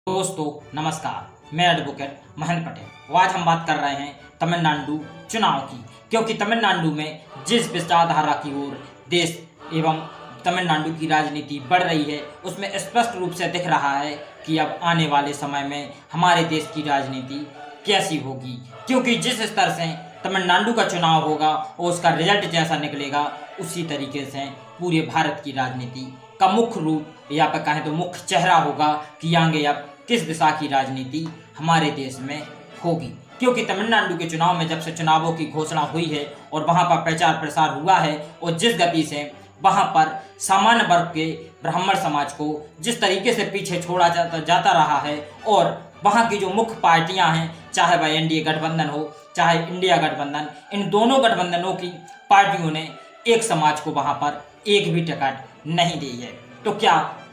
दोस्तों नमस्कार, मैं एडवोकेट महेंद्र पटेल। आज हम बात कर रहे हैं तमिलनाडु चुनाव की, क्योंकि तमिलनाडु में जिस विचारधारा की ओर देश एवं तमिलनाडु की राजनीति बढ़ रही है, उसमें स्पष्ट रूप से दिख रहा है कि अब आने वाले समय में हमारे देश की राजनीति कैसी होगी। क्योंकि जिस स्तर से तमिलनाडु का चुनाव होगा और उसका रिजल्ट जैसा निकलेगा, उसी तरीके से पूरे भारत की राजनीति का मुख्य रूप या फिर कहें तो मुख्य चेहरा होगा कि आगे अब किस दिशा की राजनीति हमारे देश में होगी। क्योंकि तमिलनाडु के चुनाव में जब से चुनावों की घोषणा हुई है और वहां पर प्रचार प्रसार हुआ है और जिस गति से वहां पर सामान्य वर्ग के ब्राह्मण समाज को जिस तरीके से पीछे छोड़ा जाता रहा है, और वहां की जो मुख्य पार्टियां हैं, चाहे वह एनडीए गठबंधन हो चाहे इंडिया गठबंधन, इन दोनों गठबंधनों की पार्टियों ने एक समाज को वहां पर एक भी टिकट नहीं दी है। तो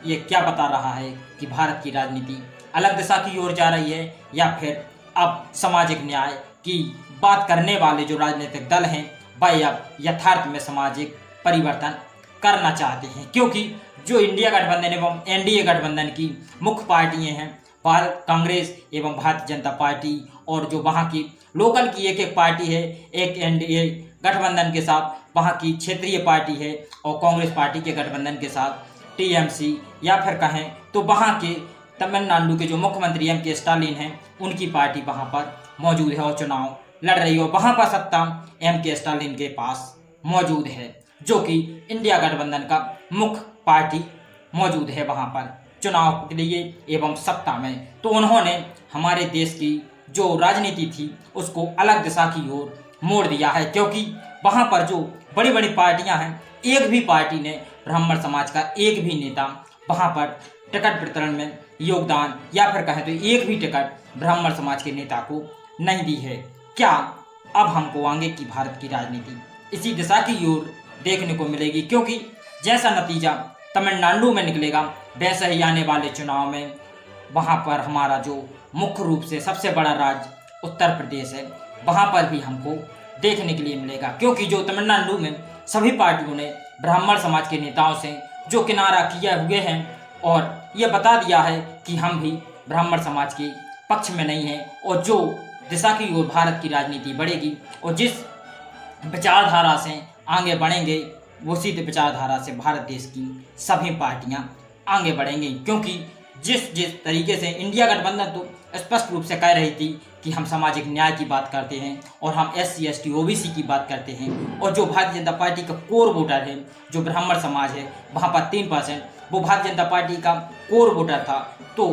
ये क्या बता रहा है कि भारत की राजनीति अलग दिशा की ओर जा रही है, या फिर अब सामाजिक न्याय की बात करने वाले जो राजनीतिक दल हैं वह अब यथार्थ में सामाजिक परिवर्तन करना चाहते हैं। क्योंकि जो इंडिया गठबंधन एवं एनडीए गठबंधन की मुख्य पार्टियां हैं, भारत कांग्रेस एवं भारतीय जनता पार्टी, और जो वहाँ की लोकल की एक एक पार्टी है, एक एनडीए गठबंधन के साथ वहाँ की क्षेत्रीय पार्टी है, और कांग्रेस पार्टी के गठबंधन के साथ टीएमसी, या फिर कहें तो वहाँ के तमिलनाडु के जो मुख्यमंत्री एम.के. स्टालिन हैं, उनकी पार्टी वहाँ पर मौजूद है और चुनाव लड़ रही है। और वहाँ पर सत्ता एम.के. स्टालिन के पास मौजूद है, जो कि इंडिया गठबंधन का मुख्य पार्टी मौजूद है वहाँ पर चुनाव के लिए एवं सत्ता में। तो उन्होंने हमारे देश की जो राजनीति थी उसको अलग दिशा की ओर मोड़ दिया है। क्योंकि वहाँ पर जो बड़ी बड़ी पार्टियां हैं, एक भी पार्टी ने ब्राह्मण समाज का एक भी नेता वहाँ पर टिकट वितरण में योगदान, या फिर कहें तो एक भी टिकट ब्राह्मण समाज के नेता को नहीं दी है। क्या अब हमको आगे की भारत की राजनीति इसी दिशा की ओर देखने को मिलेगी? क्योंकि जैसा नतीजा तमिलनाडु में निकलेगा, वैसे ही आने वाले चुनाव में वहाँ पर हमारा जो मुख्य रूप से सबसे बड़ा राज्य उत्तर प्रदेश है, वहाँ पर भी हमको देखने के लिए मिलेगा। क्योंकि जो तमिलनाडु में सभी पार्टियों ने ब्राह्मण समाज के नेताओं से जो किनारा किए हुए हैं और ये बता दिया है कि हम भी ब्राह्मण समाज के पक्ष में नहीं हैं, और जो दिशा की ओर भारत की राजनीति बढ़ेगी और जिस विचारधारा से आगे बढ़ेंगे, उसी विचारधारा से भारत देश की सभी पार्टियां आगे बढ़ेंगी। क्योंकि जिस तरीके से इंडिया गठबंधन तो स्पष्ट रूप से कह रही थी कि हम सामाजिक न्याय की बात करते हैं और हम SC ST OBC की बात करते हैं, और जो भारतीय जनता पार्टी का कोर वोटर है, जो ब्राह्मण समाज है, वहाँ पर 3%, वो भारतीय जनता पार्टी का कोर वोटर था। तो